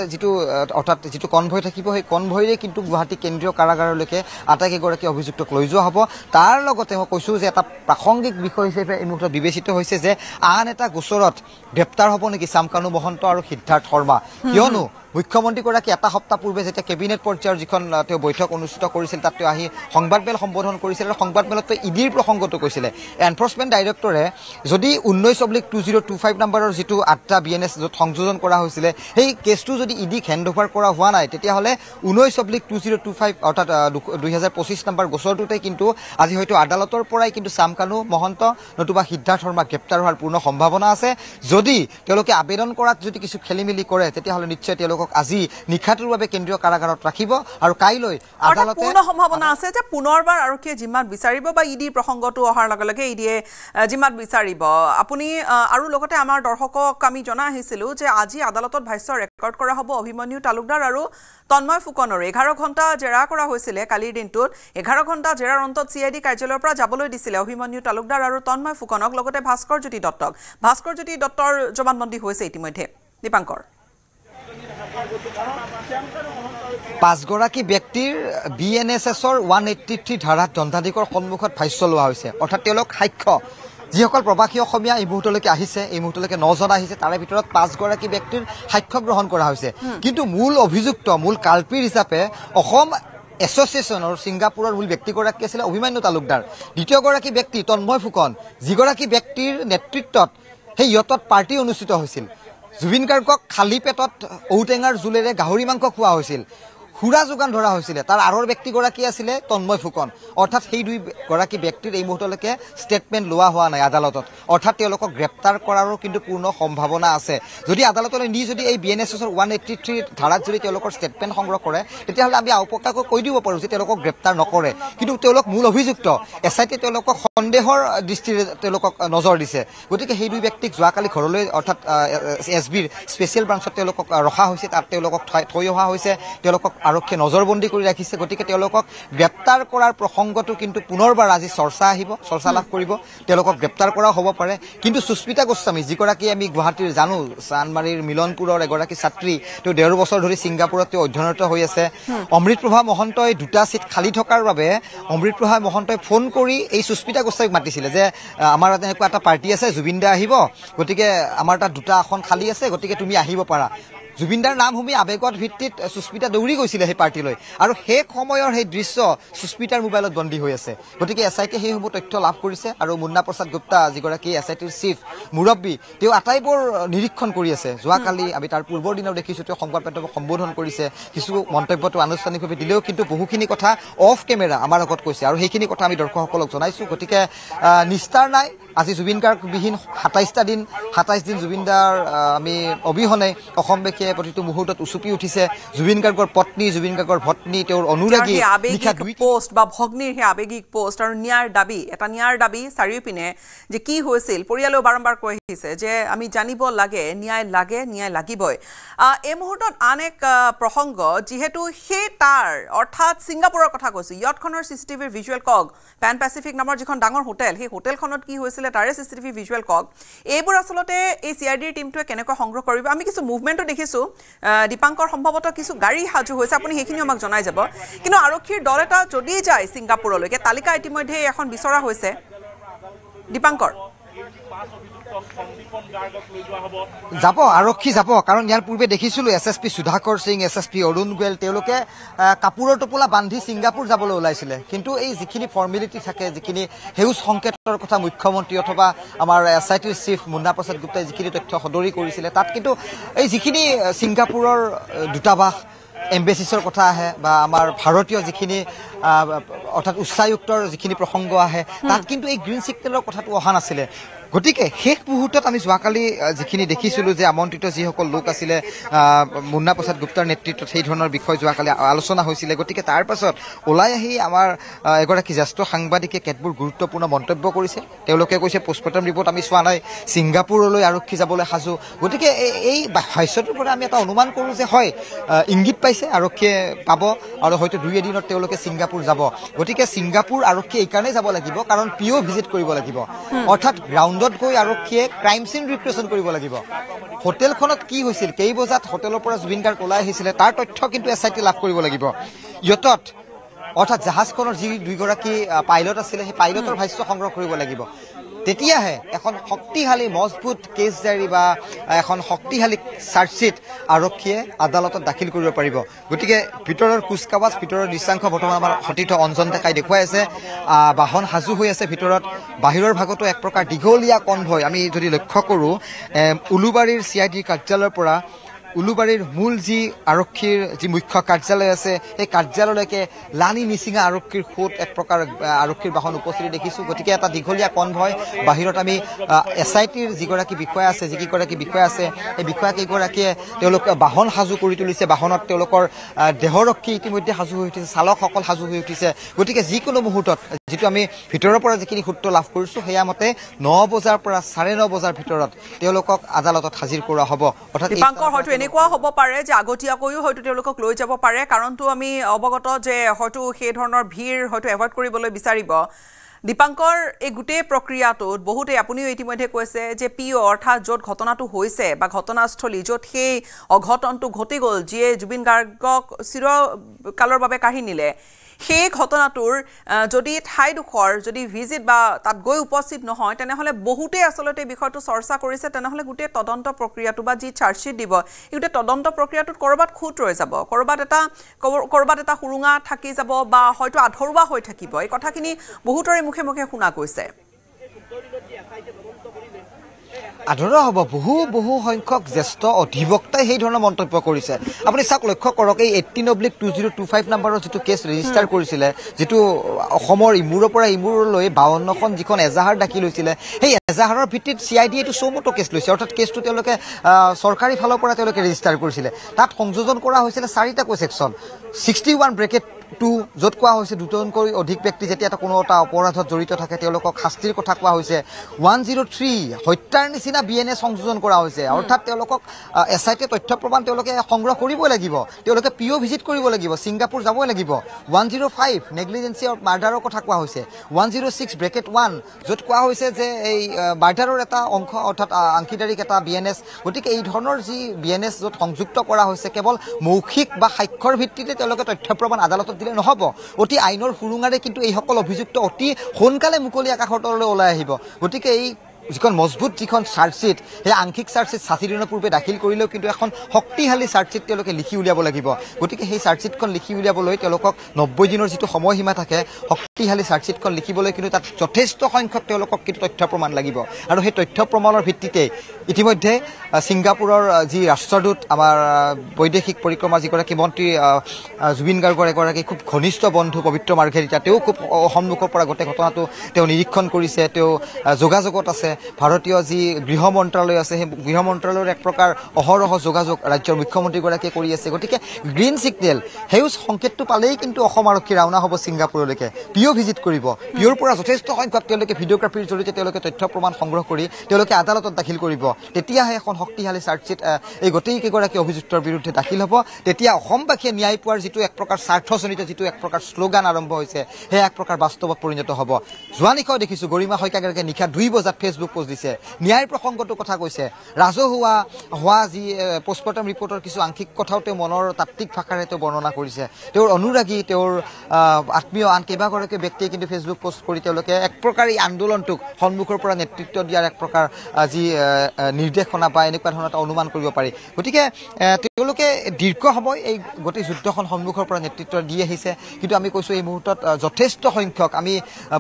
অৰ্থাৎ যিটো কনভয় থাকিব সেই কনভয়ৰে কিন্তু গুৱাহাটী কেন্দ্ৰীয় কাৰাগাৰলৈকে আটাইকেইগৰাকী অভিযুক্তক লৈ যোৱা হ'ব তাৰ লগতে মই কৈছোঁ যে এটা প্ৰাসংগিক বিষয় হিচাপে এই মুহূৰ্তত বিবেচিত হৈছে যে আন এটা গোচৰত গ্ৰেপ্তাৰ হ'ব নেকি শ্যামকানু মহন্ত আৰু সিদ্ধাৰ্থ শৰ্মা কিয়নো মুখ্যমন্ত্ৰীগৰাকী এটা সপ্তাহ পূৰ্বে যেতিয়া কেবিনেট পৰ্যায়ৰ যিখন তেওঁ বৈঠক অনুষ্ঠিত কৰিছিল তাত তেওঁ আহি সংবাদমেল সম্বোধন কৰিছিল আৰু সংবাদমেলত ইডিৰ প্ৰসংগটো কৈছিলে এনফৰ্চমেণ্ট ডাইৰেক্টৰে যদি 19/2025 নম্বৰৰ যিটো 8টা BNS য'ত সংযোজন কৰা হৈছিলে সেই কেছটো যদি ইডিক হেণ্ডঅভাৰ কৰা হোৱা নাই তেতিয়াহ'লে 19/2025 অৰ্থাৎ 2025 নম্বৰ গোচৰটোতে কিন্তু আজি হয়তো আদালতৰ পৰাই কিন্তু শ্যামকানু মহন্ত নতুবা সিদ্ধাৰ্থ শৰ্মা গ্ৰেপ্তাৰ হোৱাৰ পূৰ্ণ সম্ভাৱনা আছে যদি তেওঁলোকে আবেদন কৰাত যদি কিছু খেলিমেলি কৰে তেতিয়াহ'লে নিশ্চয় তেওঁলোকক আজি নিশাটোৰ বাবে কেন্দ্ৰীয় কাৰাগাৰত ৰাখিব আৰু কাইলৈ আদালতে পূৰ্ণ সম্ভাৱনা আছে যে পুনৰবাৰ আৰক্ষীয়ে জিম্মাত বিচাৰিব বা ইডিৰ প্ৰসংগটো অহাৰ লগে লগে ইডিয়ে জিম্মাত বিচাৰিব আপুনি আৰু লগতে আমাৰ দৰ্শকক আমি জনাই আহিছিলোঁ যে আজি আদালতত ভাষ্য ৰেকৰ্ড কৰা হ'ব অভিমন্যু তালুকদাৰ আৰু তন্ময় ফুকনৰ 11 ঘণ্টা জেৰা কৰা হৈছিলে কালিৰ দিনটোত 11 ঘণ্টা জেৰাৰ অন্তত CID কাৰ্যালয়ৰ পৰা যাবলৈ দিছিলে অভিমন্যু তালুকদাৰ আৰু তন্ময় ফুকনক লগতে ভাস্কৰ জ্যোতি দত্তৰ জবানবন্দী হৈছে ইতিমধ্যে দীপাংকৰ 5 গৰাকী ব্যক্তিৰ BNSSৰ 183 ধাৰাত দণ্ডাধীশৰ সন্মুখত ভাষ্য লোৱা হৈছে অৰ্থাৎ তেওঁলোক সাক্ষ্য যিসকল প্ৰবাসী অসমীয়া এই মুহূৰ্তলৈকে আহিছে এই মুহূৰ্তলৈকে 9 জন আহিছে তাৰে ভিতৰত 5 গৰাকী ব্যক্তিৰ সাক্ষ্য গ্ৰহণ কৰা হৈছে কিন্তু মূল অভিযুক্ত মূল কালপিৰ হিচাপে অসম এছ'চিয়েশ্যনৰ ছিংগাপুৰৰ মূল ব্যক্তিগৰাকী আছিলে অভিমান্যু তালুকদাৰ দ্বিতীয়গৰাকী ব্যক্তি তন্ময় ফুকন যিগৰাকী ব্যক্তিৰ নেতৃত্বত সেই ইয়তত পাৰ্টি অনুষ্ঠিত হৈছিল জুবিন গাৰ্গক খালী পেটত ঔটেঙাৰ জোলেৰে গাহৰি মাংস খোৱা হৈছিল হুৰা যোগান ধৰা হৈছিলে তাৰ আৰৰ ব্যক্তিগৰাকী আছিলে তন্ময় ফুকন অৰ্থাৎ সেই দুইগৰাকী ব্যক্তিৰ এই মুহূৰ্তলৈকে ষ্টেটমেণ্ট লোৱা হোৱা নাই আদালতত অৰ্থাৎ তেওঁলোকক গ্ৰেপ্তাৰ কৰাৰো কিন্তু পূৰ্ণ সম্ভাৱনা আছে যদি আদালতলৈ নি যদি এই BNSSৰ 183 ধাৰাত যদি তেওঁলোকৰ ষ্টেটমেণ্ট সংগ্ৰহ কৰে তেতিয়াহ'লে আমি আওপকাকৈ কৈ দিব পাৰোঁ যে তেওঁলোকক গ্ৰেপ্তাৰ নকৰে কিন্তু তেওঁলোক মূল অভিযুক্ত SIT তেওঁলোকক সন্দেহৰ দৃষ্টিৰে তেওঁলোকক নজৰ দিছে গতিকে সেই দুই ব্যক্তিক যোৱাকালি ঘৰলৈ অৰ্থাৎ SBৰ স্পেচিয়েল ব্ৰাঞ্চত তেওঁলোকক ৰখা হৈছে তাত তেওঁলোকক থৈ অহা হৈছে তেওঁলোকক আৰক্ষীয়ে নজৰবন্দী কৰি ৰাখিছে গতিকে তেওঁলোকক গ্ৰেপ্তাৰ কৰাৰ প্ৰসংগটো কিন্তু পুনৰবাৰ আজি চৰ্চা লাভ কৰিব তেওঁলোকক গ্ৰেপ্তাৰ কৰাও হ'ব পাৰে কিন্তু সুস্মিতা গোস্বামী যিগৰাকী আমি গুৱাহাটীৰ জানো চানমাৰীৰ মিলনপুৰৰ এগৰাকী ছাত্ৰী তেওঁ 1.5 বছৰ ধৰি ছিংগাপুৰত তেওঁ অধ্যয়নৰত হৈ আছে অমৃতপ্ৰভা মহন্তই দুটা সিট খালী থকাৰ বাবে অমৃতপ্ৰভা মহন্তই ফোন কৰি এই সুস্মিতা গোস্বামীক মাতিছিলে যে আমাৰ এনেকুৱা এটা পাৰ্টি আছে জুবিন দা আহিব গতিকে আমাৰ তাত দুটা আসন খালী আছে গতিকে তুমি আহিব পাৰা জুবিনদাৰ নাম শুনি আবেগত ভিত্তিত সুস্মিতা দৌৰি গৈছিলে সেই পাৰ্টিলৈ আৰু সেই সময়ৰ সেই দৃশ্য সুস্মিতাৰ মোবাইলত বন্দী হৈ আছে গতিকে SIT সেইসমূহ তথ্য লাভ কৰিছে আৰু মুন্না প্ৰসাদ গুপ্তা যিগৰাকী SITৰ চিফ মুৰব্বী তেওঁ আটাইবোৰ নিৰীক্ষণ কৰি আছে যোৱাকালি আমি তাৰ পূৰ্বৰ দিনাও দেখিছোঁ তেওঁ সংবাদ মাধ্যমক সম্বোধন কৰিছে কিছু মন্তব্যটো আনুষ্ঠানিকভাৱে দিলেও কিন্তু বহুখিনি কথা অফ কেমেৰা আমাৰ আগত কৈছে আৰু সেইখিনি কথা আমি দৰ্শকসকলক জনাইছোঁ গতিকে নিস্তাৰ নাই আজি জুবিন গাৰ্গবিহীন 27 দিন জুবিনদাৰ আমি অবিহনে অসমবাসীয়ে প্ৰতিটো মুহূৰ্তত উচুপি উঠিছে জুবিন গাৰ্গৰ পত্নী জুবিন গাৰ্গৰ ভগ্নী তেওঁৰ অনুৰাগী পোষ্ট বা ভগ্নীৰ সেই আবেগিক পোষ্ট আৰু ন্যায়ৰ দাবী চাৰিওপিনে যে কি হৈছিল পৰিয়ালেও বাৰম্বাৰ কৈ আহিছে যে আমি জানিব লাগে ন্যায় লাগিবই এই মুহূৰ্তত আন এক প্ৰসংগ যিহেতু সেই তাৰ অৰ্থাৎ ছিংগাপুৰৰ কথা কৈছোঁ ইয়তখনৰ CCTVৰ ভিজুৱেল কক পেন পেচিফিক নামৰ যিখন ডাঙৰ হোটেল সেই হোটেলখনত কি হৈছিলে তাৰে CCTV ভিজুৱেল কক এইবোৰ আচলতে এই CIDৰ টিমটোৱে কেনেকৈ সংগ্ৰহ কৰিব আমি কিছু মুভমেণ্টো দেখিছোঁ দীপাংকৰ সম্ভৱতঃ কিছু গাড়ী সাজু হৈছে আপুনি সেইখিনি আমাক জনাই যাব কিন্তু আৰক্ষীৰ দল এটা যদি যায় ছিংগাপুৰলৈকে তালিকা ইতিমধ্যে এখন বিচৰা হৈছে দীপাংকৰ যাব আৰক্ষী যাব কাৰণ ইয়াৰ পূৰ্বে দেখিছিলোঁ SSP সুধাকৰ সিং SSP অৰুণ গোৱেল তেওঁলোকে কাপোৰৰ টোপোলা বান্ধি ছিংগাপুৰ যাবলৈ ওলাইছিলে কিন্তু এই যিখিনি ফৰ্মেলিটি থাকে যিখিনি সেউজ সংকেতৰ কথা মুখ্যমন্ত্ৰী অথবা আমাৰ SITৰ চিফ মুন্না প্ৰসাদ গুপ্তাই যিখিনি তথ্য সদৰি কৰিছিলে তাত কিন্তু এই যিখিনি ছিংগাপুৰৰ দূতাবাস এম্বেচিছৰ কথা আহে বা আমাৰ ভাৰতীয় যিখিনি অৰ্থাৎ উচ্চায়ুক্তৰ যিখিনি প্ৰসংগ আহে তাত কিন্তু এই গ্ৰীণ ছিগনেলৰ কথাটো অহা নাছিলে গতিকে শেষ মুহূৰ্তত আমি যোৱাকালি যিখিনি দেখিছিলোঁ যে আমন্ত্ৰিত যিসকল লোক আছিলে মুন্না প্ৰসাদ গুপ্তাৰ নেতৃত্বত সেই ধৰণৰ বিষয় যোৱাকালি আলোচনা হৈছিলে গতিকে তাৰ পাছত ওলাই আহি আমাৰ এগৰাকী জ্যেষ্ঠ সাংবাদিকে কেতবোৰ গুৰুত্বপূৰ্ণ মন্তব্য কৰিছে তেওঁলোকে কৈছে পোষ্টমৰ্টেম ৰিপৰ্ট আমি চোৱা নাই ছিংগাপুৰলৈ আৰক্ষী যাবলৈ সাজু গতিকে এই ভাষ্যটোৰ পৰা আমি এটা অনুমান কৰোঁ যে হয় ইংগিত পাইছে আৰক্ষীয়ে পাব আৰু হয়তো 2 এদিনত তেওঁলোকে ছিংগাপুৰ যাব গতিকে ছিংগাপুৰ আৰক্ষী এইকাৰণেই যাব লাগিব কাৰণ PO ভিজিট কৰিব লাগিব অৰ্থাৎ গ্ৰাউণ্ডত গৈ আৰক্ষীয়ে ক্ৰাইম চিন ৰিপ্ৰেজেণ্ট কৰিব লাগিব হোটেলখনত কি হৈছিল কেই বজাত হোটেলৰ পৰা জুবিন গাৰ্গ ওলাই আহিছিলে তাৰ তথ্য কিন্তু SIT লাভ কৰিব লাগিব ইয়তত অৰ্থাৎ জাহাজখনৰ যি দুইগৰাকী পাইলট আছিলে সেই পাইলটৰ ভাষ্য সংগ্ৰহ কৰিব লাগিব তেতিয়াহে এখন শক্তিশালী মজবুত কেছ ডায়েৰী বা এখন শক্তিশালী চাৰ্জশ্বিট আৰক্ষীয়ে আদালতত দাখিল কৰিব পাৰিব গতিকে ভিতৰৰ কুচকাৱাজ ভিতৰৰ দৃশ্যাংশ বৰ্তমান আমাৰ সতীৰ্থ অঞ্জন ডেকাই দেখুৱাই আছে বাহন সাজু হৈ আছে ভিতৰত বাহিৰৰ ভাগতো এক প্ৰকাৰ দীঘলীয়া কনভয় আমি যদি লক্ষ্য কৰোঁ উলুবাৰীৰ CID কাৰ্যালয়ৰ পৰা উলুবাৰীৰ মূল যি আৰক্ষীৰ যি মুখ্য কাৰ্যালয় আছে সেই কাৰ্যালয়লৈকে লানি নিচিঙা আৰক্ষীৰ সোঁত এক প্ৰকাৰ আৰক্ষীৰ বাহন উপস্থিতি দেখিছোঁ গতিকে এটা দীঘলীয়া কনভয় বাহিৰত আমি SITৰ যিগৰাকী বিষয়া আছে সেই বিষয়াকেইগৰাকীয়ে তেওঁলোক বাহন সাজু কৰি তুলিছে বাহনত তেওঁলোকৰ দেহৰক্ষী ইতিমধ্যে সাজু হৈ উঠিছে চালকসকল সাজু হৈ উঠিছে গতিকে যিকোনো মুহূৰ্তত যিটো আমি ভিতৰৰ পৰা যিখিনি সূত্ৰ লাভ কৰিছোঁ সেয়া মতে 9 বজাৰ পৰা 9:30 বজাৰ ভিতৰত তেওঁলোকক আদালতত হাজিৰ কৰা হ'ব অৰ্থাৎ এনেকুৱা হ'ব পাৰে যে আগতীয়াকৈও হয়তো তেওঁলোকক লৈ যাব পাৰে কাৰণটো আমি অৱগত যে হয়তো সেই ধৰণৰ ভিৰ হয়তো এভয়েড কৰিবলৈ বিচাৰিব দীপাংকৰ এই গোটেই প্ৰক্ৰিয়াটোত বহুতে আপুনিও ইতিমধ্যে কৈছে যে PO অৰ্থাৎ য'ত ঘটনাটো হৈছে বা ঘটনাস্থলী য'ত সেই অঘটনটো ঘটি গ'ল যিয়ে জুবিন গাৰ্গক চিৰকালৰ বাবে কাঢ়ি নিলে সেই ঘটনাটোৰ যদি ঠাইডোখৰ যদি ভিজিট বা তাত গৈ উপস্থিত নহয় তেনেহ'লে বহুতেই আচলতে বিষয়টো চৰ্চা কৰিছে তেনেহ'লে গোটেই তদন্ত প্ৰক্ৰিয়াটো বা যি চাৰ্জশ্বিট দিব এই গোটেই তদন্ত প্ৰক্ৰিয়াটোত ক'ৰবাত খুঁত ৰৈ যাব ক'ৰবাত এটা সুৰুঙা থাকি যাব বা হয়তো আধৰুৱা হৈ থাকিব এই কথাখিনি বহুতৰে মুখে মুখে শুনা গৈছে আধৰুৱা হ'ব বহু সংখ্যক জ্যেষ্ঠ অধিবক্তাই সেই ধৰণৰ মন্তব্য কৰিছে আপুনি চাওক লক্ষ্য কৰক এই 18/2025 নম্বৰৰ যিটো কেছ ৰেজিষ্টাৰ কৰিছিলে যিটো অসমৰ ইমূৰৰ পৰা ইমূৰলৈ 52খন যিখন এজাহাৰ দাখিল হৈছিলে সেই এজাহাৰৰ ভিত্তিত CID এইটো চৌমতো কেছ লৈছে অৰ্থাৎ কেছটো তেওঁলোকে চৰকাৰী ফালৰ পৰা তেওঁলোকে ৰেজিষ্টাৰ কৰিছিলে তাত সংযোজন কৰা হৈছিলে 4টাকৈ ছেকশ্যন 61(2) য'ত কোৱা হৈছে দুজনকৈ অধিক ব্যক্তি যেতিয়া কোনো এটা অপৰাধত জড়িত থাকে তেওঁলোকক শাস্তিৰ কথা কোৱা হৈছে 103 হত্যাৰ নিচিনা BNS সংযোজন কৰা হৈছে অৰ্থাৎ তেওঁলোকক SIT তথ্য প্ৰমাণ তেওঁলোকে সংগ্ৰহ কৰিবই লাগিব তেওঁলোকে PO ভিজিট কৰিব লাগিব ছিংগাপুৰ যাবই লাগিব 105 নেগলিজেন্সি অফ মাৰ্ডাৰৰ কথা কোৱা হৈছে 106(1) য'ত কোৱা হৈছে যে এই মাৰ্ডাৰৰ এটা অংশ অৰ্থাৎ আংশীদাৰিক এটা BNS গতিকে এই ধৰণৰ যি BNS য'ত সংযুক্ত কৰা হৈছে কেৱল মৌখিক বা সাক্ষ্যৰ ভিত্তিতে তেওঁলোকে তথ্য প্ৰমাণ আদালতত দিলে নহ'ব অতি আইনৰ সুৰুঙাৰে কিন্তু এইসকল অভিযুক্ত অতি সোনকালে মুকলি আকাশৰ তললৈ ওলাই আহিব গতিকে এই যিখন মজবুত যিখন চাৰ্জশ্বিট সেই আংশিক চাৰ্জশ্বিট 60 দিনৰ পূৰ্বে দাখিল কৰিলেও কিন্তু এখন শক্তিশালী চাৰ্জশ্বিট তেওঁলোকে লিখি উলিয়াব লাগিব গতিকে সেই চাৰ্জশ্বিটখন লিখি উলিয়াবলৈ তেওঁলোকক 90 দিনৰ যিটো সময়সীমা থাকে শক্তিশালী চাৰ্জশ্বিটখন লিখিবলৈ কিন্তু তাত যথেষ্ট সংখ্যক তেওঁলোকক কিন্তু তথ্য প্ৰমাণ লাগিব আৰু সেই তথ্য প্ৰমাণৰ ভিত্তিতে ইতিমধ্যে ছিংগাপুৰৰ যি ৰাষ্ট্ৰদূত আমাৰ বৈদেশিক পৰিক্ৰমা যিগৰাকী মন্ত্ৰী জুবিন গাৰ্গৰ এগৰাকী খুব ঘনিষ্ঠ বন্ধু পবিত্ৰ মাৰ্ঘেৰিটা তেওঁ খুব সন্মুখৰ পৰা গোটেই ঘটনাটো তেওঁ নিৰীক্ষণ কৰিছে তেওঁ যোগাযোগত আছে ভাৰতীয় যি গৃহ মন্ত্ৰালয় আছে সেই গৃহ মন্ত্ৰালয়ৰ এক প্ৰকাৰ অহৰহ যোগাযোগ ৰাজ্যৰ মুখ্যমন্ত্ৰীগৰাকীয়ে কৰি আছে গতিকে গ্ৰীণ ছিগনেল সেউজ সংকেতটো পালেই কিন্তু অসম আৰক্ষী ৰাওনা হ'ব ছিংগাপুৰলৈকে PO ভিজিট কৰিব POৰ পৰা যথেষ্ট সংখ্যক তেওঁলোকে ভিডিঅ'গ্ৰাফীৰ জৰিয়তে তেওঁলোকে তথ্য প্ৰমাণ সংগ্ৰহ কৰি তেওঁলোকে আদালতত দাখিল কৰিব তেতিয়াহে এখন শক্তিশালী চাৰ্জশ্বিট এই গোটেইকেইগৰাকী অভিযুক্তৰ বিৰুদ্ধে দাখিল হ'ব তেতিয়া অসমবাসীয়ে ন্যায় পোৱাৰ যিটো এক প্ৰকাৰ স্বাৰ্থজনিত যিটো এক প্ৰকাৰ শ্লোগান আৰম্ভ হৈছে সেই এক প্ৰকাৰ বাস্তৱত পৰিণত হ'ব যোৱা নিশাও দেখিছোঁ গৰিমা শইকীয়াগৰাকীয়ে নিশা 2 বজাত ফেচবুক পোষ্ট দিছে ন্যায়ৰ প্ৰসংগটোৰ কথা কৈছে ৰাজহুৱা হোৱা যি পোষ্টমৰ্টম ৰিপৰ্টৰ কিছু আংশিক কথাও তেওঁ মনৰ তাত্ত্বিক ভাষাৰে তেওঁ বৰ্ণনা কৰিছে তেওঁৰ অনুৰাগী তেওঁৰ আত্মীয় আন কেইবাগৰাকী ব্যক্তিয়ে কিন্তু ফেচবুক পোষ্ট কৰি তেওঁলোকে এক প্ৰকাৰ এই আন্দোলনটোক সন্মুখৰ পৰা নেতৃত্ব দিয়াৰ এক প্ৰকাৰ যি নিৰ্দেশনা বা এনেকুৱা ধৰণৰ এটা অনুমান কৰিব পাৰি গতিকে তেওঁলোকে দীৰ্ঘ সময় এই গোটেই যুদ্ধখন সন্মুখৰ পৰা নেতৃত্ব দি আহিছে কিন্তু আমি কৈছোঁ এই মুহূৰ্তত যথেষ্ট সংখ্যক আমি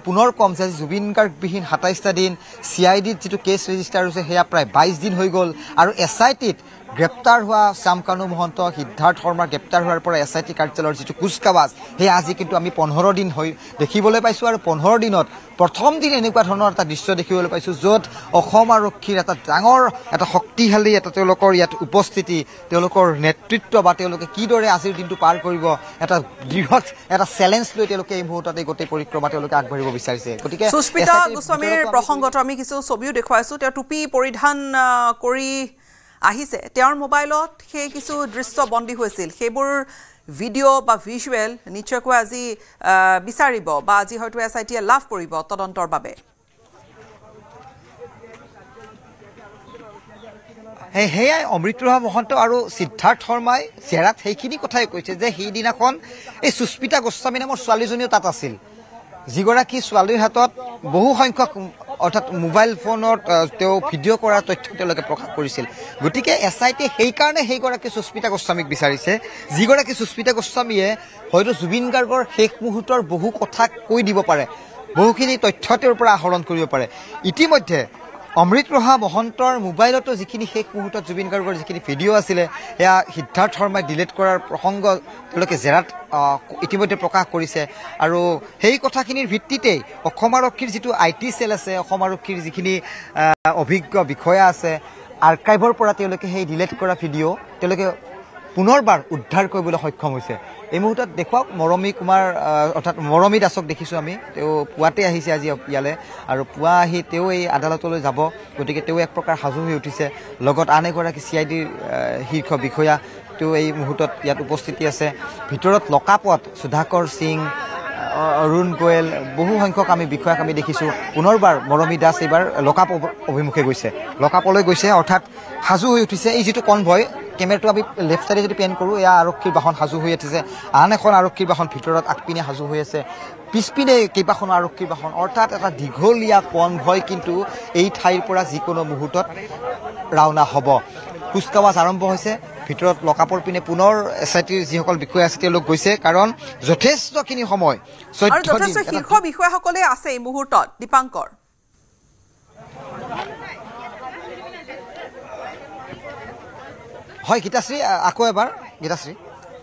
পুনৰ কম যে জুবিন গাৰ্গবিহীন 27টা দিন CIDত যিটো কেছ ৰেজিষ্টাৰ হৈছে সেয়া প্ৰায় 22 দিন হৈ গ'ল আৰু SITত গ্ৰেপ্তাৰ হোৱা শ্যামকানু মহন্ত সিদ্ধাৰ্থ শৰ্মাৰ গ্ৰেপ্তাৰ হোৱাৰ পৰা SIT কাৰ্যালয়ৰ যিটো কুচকাৱাজ সেই আজি কিন্তু আমি 15 দিন হৈ দেখিবলৈ পাইছোঁ আৰু 15 দিনত প্ৰথম দিন এনেকুৱা ধৰণৰ এটা দৃশ্য দেখিবলৈ পাইছোঁ য'ত অসম আৰক্ষীৰ এটা ডাঙৰ এটা শক্তিশালী এটা তেওঁলোকৰ ইয়াত উপস্থিতি তেওঁলোকৰ নেতৃত্ব বা তেওঁলোকে কিদৰে আজিৰ দিনটো পাৰ কৰিব এটা বৃহৎ এটা চেলেঞ্জ লৈ তেওঁলোকে এই মুহূৰ্তত এই গোটেই পৰিক্ৰমা তেওঁলোকে আগবাঢ়িব বিচাৰিছে গতিকে সুস্মিতা গোস্বামীৰ প্ৰসংগত আমি কিছু ছবিও দেখুৱাইছোঁ তেওঁ টুপি পৰিধান কৰি আহিছে তেওঁৰ মোবাইলত সেই কিছু দৃশ্য বন্দী হৈছিল সেইবোৰ ভিডিঅ' বা ভিজুৱেল নিশ্চয়কৈ আজি বিচাৰিব বা আজি হয়তো SITয়ে লাভ কৰিব তদন্তৰ বাবে সেয়াই অমৃতপ্ৰভা মহন্ত আৰু সিদ্ধাৰ্থ শৰ্মাই জেৰাত সেইখিনি কথাই কৈছে যে সেইদিনাখন এই সুস্মিতা গোস্বামী নামৰ ছোৱালীজনীও তাত আছিল যিগৰাকী ছোৱালীৰ হাতত বহু সংখ্যক অৰ্থাৎ মোবাইল ফোনত তেওঁ ভিডিঅ' কৰাৰ তথ্য তেওঁলোকে প্ৰকাশ কৰিছিল গতিকে SITয়ে সেইকাৰণে সেইগৰাকী সুস্মিতা গোস্বামীক বিচাৰিছে যিগৰাকী সুস্মিতা গোস্বামীয়ে হয়তো জুবিন গাৰ্গৰ শেষ মুহূৰ্তৰ বহু কথা কৈ দিব পাৰে বহুখিনি তথ্য তেওঁৰ পৰা আহৰণ কৰিব পাৰে ইতিমধ্যে অমৃতপ্ৰভা মহন্তৰ মোবাইলতো যিখিনি শেষ মুহূৰ্তত জুবিন গাৰ্গৰ যিখিনি ভিডিঅ' আছিলে সেয়া সিদ্ধাৰ্থ শৰ্মাই ডিলিট কৰাৰ প্ৰসংগ তেওঁলোকে জেৰাত ইতিমধ্যে প্ৰকাশ কৰিছে আৰু সেই কথাখিনিৰ ভিত্তিতেই অসম আৰক্ষীৰ যিটো IT চেল আছে অসম আৰক্ষীৰ যিখিনি অভিজ্ঞ বিষয়া আছে আৰ্কাইভৰ পৰা তেওঁলোকে সেই ডিলিট কৰা ভিডিঅ' তেওঁলোকে পুনৰবাৰ উদ্ধাৰ কৰিবলৈ সক্ষম হৈছে এই মুহূৰ্তত দেখুৱাওক মৰমী কুমাৰ অৰ্থাৎ মৰমী দাসক দেখিছোঁ আমি তেওঁ পুৱাতে আহিছে আজি ইয়ালৈ আৰু পুৱা আহি তেওঁ এই আদালতলৈ যাব গতিকে তেওঁ এক প্ৰকাৰ সাজু হৈ উঠিছে লগত আন এগৰাকী CIDৰ শীৰ্ষ বিষয়া তেওঁ এই মুহূৰ্তত ইয়াত উপস্থিতি আছে ভিতৰত লকাপত সুধাকৰ সিং অৰুণ গোয়েল বহু সংখ্যক আমি বিষয়াক আমি দেখিছোঁ পুনৰবাৰ মৰমী দাস এইবাৰ লকাপ অভিমুখে গৈছে লকাপলৈ গৈছে অৰ্থাৎ সাজু হৈ উঠিছে এই যিটো কনভয় কেমেৰাটো আমি লেফ্ট চাইডে যদি পেন কৰোঁ এয়া আৰক্ষীৰ বাহন সাজু হৈ উঠিছে আন এখন আৰক্ষীৰ বাহন ভিতৰত আগপিনে সাজু হৈ আছে পিছপিনে কেইবাখনো আৰক্ষীৰ বাহন অৰ্থাৎ এটা দীঘলীয়া কনভয় কিন্তু এই ঠাইৰ পৰা যিকোনো মুহূৰ্তত ৰাওনা হ'ব কুচকাৱাজ আৰম্ভ হৈছে ভিতৰত লকাপৰ পিনে পুনৰ SITৰ যিসকল বিষয়া আছে তেওঁলোক গৈছে কাৰণ যথেষ্টখিনি সময় 14 দিন শীৰ্ষ বিষয়াসকলে আছে এই মুহূৰ্তত দীপাংকৰ হয় গীতাশ্ৰী আকৌ এবাৰ গীতাশ্ৰী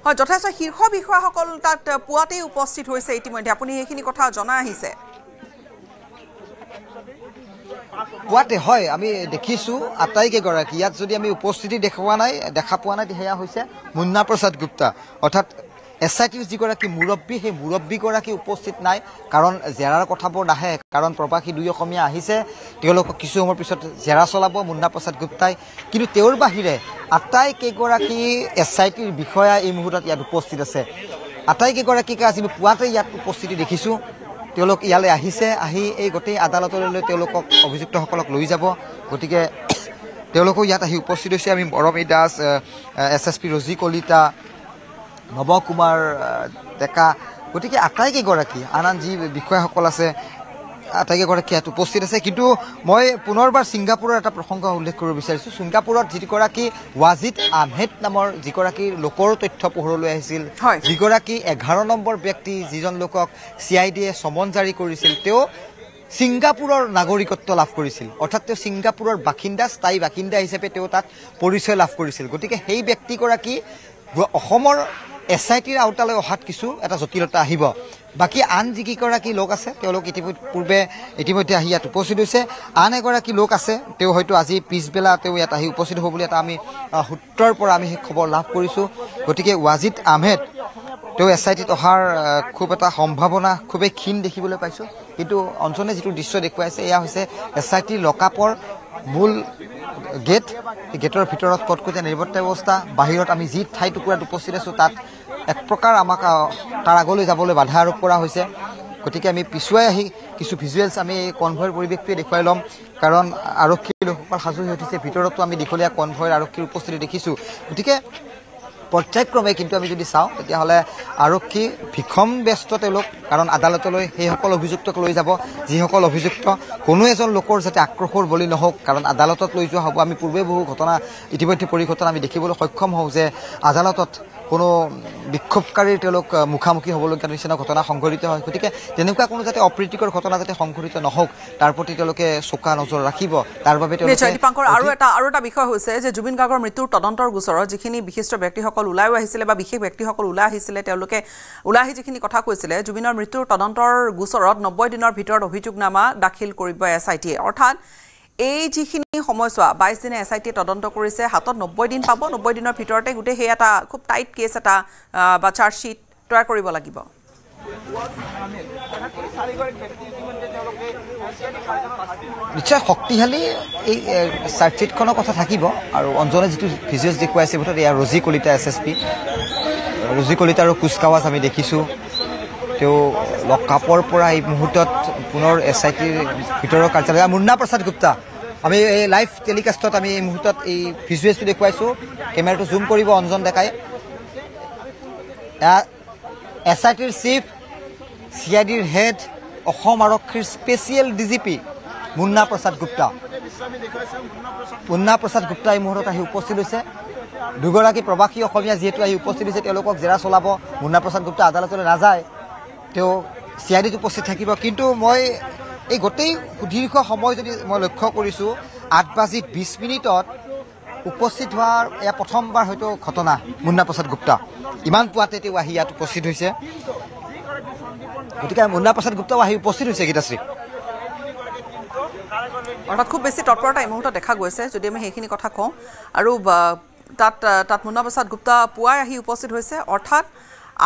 হয় যথেষ্ট শীৰ্ষ বিষয়াসকল তাত পুৱাতেই উপস্থিত হৈছে ইতিমধ্যে আপুনি এইখিনি কথা জনাই আহিছে পুৱাতে হয় আমি দেখিছোঁ আটাইকেইগৰাকী ইয়াত যদি আমি উপস্থিতি দেখা পোৱা নাই সেয়া হৈছে মুন্না প্ৰসাদ গুপ্তা অৰ্থাৎ SITৰ যিগৰাকী মুৰব্বী সেই মুৰব্বীগৰাকী উপস্থিত নাই কাৰণ জেৰাৰ কথাবোৰ নাহে কাৰণ প্ৰবাসী দুই অসমীয়া আহিছে তেওঁলোকক কিছু সময়ৰ পিছত জেৰা চলাব মুন্না প্ৰসাদ গুপ্তাই কিন্তু তেওঁৰ বাহিৰে আটাইকেইগৰাকী SITৰ বিষয়া এই মুহূৰ্তত ইয়াত উপস্থিত আছে আটাইকেইগৰাকীকে আজি আমি পুৱাতে ইয়াত উপস্থিতি দেখিছোঁ তেওঁলোক ইয়ালৈ আহিছে আহি এই গোটেই আদালতলৈ তেওঁলোকক অভিযুক্তসকলক লৈ যাব গতিকে তেওঁলোকো ইয়াত আহি উপস্থিত হৈছে আমি বৰমী দাস SSP ৰজি কলিতা নৱ কুমাৰ ডেকা গতিকে আটাইকেইগৰাকী আন যি বিষয়াসকল আছে আটাইকেইগৰাকী ইয়াত উপস্থিত আছে কিন্তু মই পুনৰবাৰ ছিংগাপুৰৰ এটা প্ৰসংগ উল্লেখ কৰিব বিচাৰিছোঁ ছিংগাপুৰত যিগৰাকী ৱাজিদ আহমেদ নামৰ যিগৰাকী লোকৰ তথ্য পোহৰলৈ আহিছিল যিগৰাকী 11 নম্বৰ ব্যক্তি যিজন লোকক CIDয়ে সমন জাৰি কৰিছিল তেওঁ ছিংগাপুৰৰ নাগৰিকত্ব লাভ কৰিছিল অৰ্থাৎ তেওঁ ছিংগাপুৰৰ বাসিন্দা স্থায়ী বাসিন্দা হিচাপে তেওঁ তাত পৰিচয় লাভ কৰিছিল গতিকে সেই ব্যক্তিগৰাকী অসমৰ SITৰ আওতালৈ অহাত কিছু এটা জটিলতা আহিব বাকী আন যিকেইগৰাকী লোক আছে তেওঁলোক ইতিমধ্যে আহি ইয়াত উপস্থিত হৈছে আন এগৰাকী লোক আছে তেওঁ হয়তো আজি পিছবেলা তেওঁ ইয়াত আহি উপস্থিত হ'ব বুলি এটা আমি সূত্ৰৰ পৰা আমি সেই খবৰ লাভ কৰিছোঁ গতিকে ৱাজিদ আহমেদ তেওঁ SITত অহাৰ খুব এটা সম্ভাৱনা খুবেই ক্ষীণ দেখিবলৈ পাইছোঁ কিন্তু অঞ্চলে যিটো দৃশ্য দেখুৱাইছে এয়া হৈছে SITৰ লকআপৰ মূল গেটৰ ভিতৰত কটকটীয়া নিৰাপত্তা ব্যৱস্থা বাহিৰত আমি যি ঠাই টুকুৰাত উপস্থিত আছোঁ তাত এক প্ৰকাৰ আমাক তাৰ আগলৈ যাবলৈ বাধা আৰোপ কৰা হৈছে গতিকে আমি পিছুৱাই আহি কিছু ভিজুৱেলছ আমি কনভয়ৰ পৰিৱেশটোৱে দেখুৱাই ল'ম কাৰণ আৰক্ষীৰ লোকসকল সাজু হৈ উঠিছে ভিতৰতো আমি দীঘলীয়া কনভয়ৰ আৰক্ষীৰ উপস্থিতি দেখিছোঁ গতিকে পৰ্যায়ক্ৰমে কিন্তু আমি যদি চাওঁ তেতিয়াহ'লে আৰক্ষী ভীষণ ব্যস্ত তেওঁলোক কাৰণ আদালতলৈ সেইসকল অভিযুক্তক লৈ যাব যিসকল অভিযুক্ত কোনো এজন লোকৰ যাতে আক্ৰোশৰ বলি নহওক কাৰণ আদালতত লৈ যোৱা হ'ব আমি পূৰ্বে বহু ঘটনা ইতিমধ্যে পৰিঘটনা আমি দেখিবলৈ সক্ষম হওঁ যে আদালতত কোনো বিক্ষোভকাৰীৰ তেওঁলোক মুখামুখি হ'বলগীয়া নিচিনা ঘটনা সংঘটিত হয় গতিকে তেনেকুৱা কোনো যাতে অপ্ৰীতিকৰ ঘটনা যাতে সংঘটিত নহওক তাৰ প্ৰতি তেওঁলোকে চোকা নজৰ ৰাখিব তাৰ বাবে দীপাংকৰ আৰু এটা বিষয় হৈছে যে জুবিন গাৰ্গৰ মৃত্যুৰ তদন্তৰ গোচৰত যিখিনি বিশিষ্ট ব্যক্তিসকল ওলাই আহিছিলে বা বিশেষ ব্যক্তিসকল ওলাই আহিছিলে তেওঁলোকে ওলাই আহি যিখিনি কথা কৈছিলে জুবিনৰ মৃত্যুৰ তদন্তৰ গোচৰত 90 দিনৰ ভিতৰত অভিযোগনামা দাখিল কৰিব SITয়ে অৰ্থাৎ এই যিখিনি সময়ছোৱা 22 দিনে SITয়ে তদন্ত কৰিছে হাতত 90 দিন পাব 90 দিনৰ ভিতৰতে গোটেই সেই এটা খুব টাইট কেছ এটা বা চাৰ্জশ্বিট তৈয়াৰ কৰিব লাগিব নিশ্চয় শক্তিশালী এই চাৰ্জশ্বিটখনৰ কথা থাকিব আৰু অঞ্জনে যিটো ভিজুৱেলছ দেখুৱাইছে ভিতৰত এয়া ৰজি কলিতা SSP ৰজি কলিতা আৰু কুচকাৱাজ আমি দেখিছোঁ তেওঁ লকআপৰ পৰা এই মুহূৰ্তত পুনৰ SITৰ ভিতৰৰ কাৰ্যালয় মুন্না প্ৰসাদ গুপ্তা আমি এই লাইভ টেলিকাষ্টত আমি এই মুহূৰ্তত এই ভিজুৱেলছটো দেখুৱাইছোঁ কেমেৰাটো জুম কৰিব অঞ্জন ডেকাই SITৰ চিফ CIDৰ হেড অসম আৰক্ষীৰ স্পেচিয়েল DGP মুন্না প্ৰসাদ গুপ্তা এই মুহূৰ্তত আহি উপস্থিত হৈছে দুগৰাকী প্ৰবাসী অসমীয়া যিহেতু আহি উপস্থিত হৈছে তেওঁলোকক জেৰা চলাব মুন্না প্ৰসাদ গুপ্তা আদালতলৈ নাযায় তেওঁ CIDত উপস্থিত থাকিব কিন্তু মই এই গোটেই সুদীৰ্ঘ সময় যদি মই লক্ষ্য কৰিছোঁ 8:20 উপস্থিত হোৱাৰ এয়া প্ৰথমবাৰ হয়তো ঘটনা মুন্না প্ৰসাদ গুপ্তা ইমান পুৱাতে তেওঁ আহি ইয়াত উপস্থিত হৈছে গতিকে মুন্না প্ৰসাদ গুপ্তাও আহি উপস্থিত হৈছে গীতাশ্ৰী অৰ্থাৎ খুব বেছি তৎপৰতা এই মুহূৰ্তত দেখা গৈছে যদি আমি সেইখিনি কথা কওঁ আৰু তাত মুন্না প্ৰসাদ গুপ্তা পুৱাই আহি উপস্থিত হৈছে অৰ্থাৎ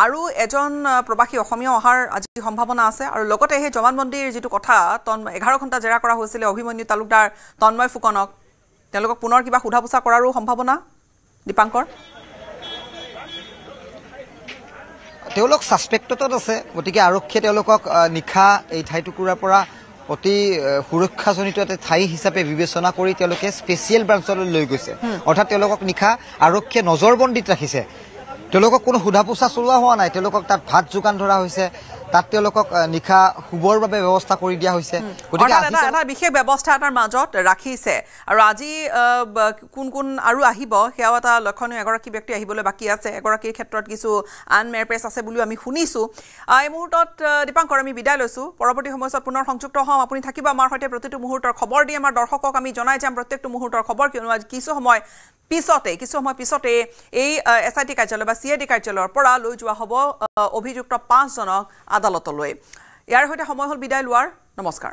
আৰু এজন প্ৰবাসী অসমীয়া অহাৰ আজি সম্ভাৱনা আছে আৰু লগতে সেই জমানবন্দীৰ যিটো কথা 11 ঘণ্টা জেৰা কৰা হৈছিলে অভিমন্যু তালুকদাৰ তন্ময় ফুকনক তেওঁলোকক পুনৰ কিবা সোধা পোছা কৰাৰো সম্ভাৱনা দীপাংকৰ তেওঁলোক সাসপেক্টত আছে গতিকে আৰক্ষীয়ে তেওঁলোকক নিখা এই ঠাইটুকুৰাৰ পৰা অতি সুৰক্ষাজনিত এটা ঠাই হিচাপে বিবেচনা কৰি তেওঁলোকে স্পেচিয়েল ব্ৰাঞ্চলৈ লৈ গৈছে অৰ্থাৎ তেওঁলোকক নিশা আৰক্ষীয়ে নজৰবন্দীত ৰাখিছে তেওঁলোকক কোনো সোধা পোছা চলোৱা হোৱা নাই তেওঁলোকক তাত ভাত যোগান ধৰা হৈছে তাত তেওঁলোকক নিশা শুবৰ বাবে ব্যৱস্থা কৰি দিয়া হৈছে গতিকে এটা বিশেষ ব্যৱস্থা এটাৰ মাজত ৰাখিছে আৰু আজি কোন কোন আৰু আহিব সেয়াও এটা লক্ষণীয় এগৰাকী ব্যক্তি আহিবলৈ বাকী আছে এগৰাকীৰ ক্ষেত্ৰত কিছু আন মেৰপেচ আছে বুলিও আমি শুনিছোঁ এই মুহূৰ্তত দীপাংকৰ আমি বিদায় লৈছোঁ পৰৱৰ্তী সময়ত পুনৰ সংযুক্ত হ'ম আপুনি থাকিব আমাৰ সৈতে প্ৰতিটো মুহূৰ্তৰ খবৰ দি আমাৰ দৰ্শকক আমি জনাই যাম প্ৰত্যেকটো মুহূৰ্তৰ খবৰ কিয়নো কিছু সময় পিছতে এই SIT কাৰ্যালয় বা CID কাৰ্যালয়ৰ পৰা লৈ যোৱা হ'ব অভিযুক্ত 5জনক আদালতলৈ ইয়াৰ সৈতে সময় হ'ল বিদায় লোৱাৰ নমস্কাৰ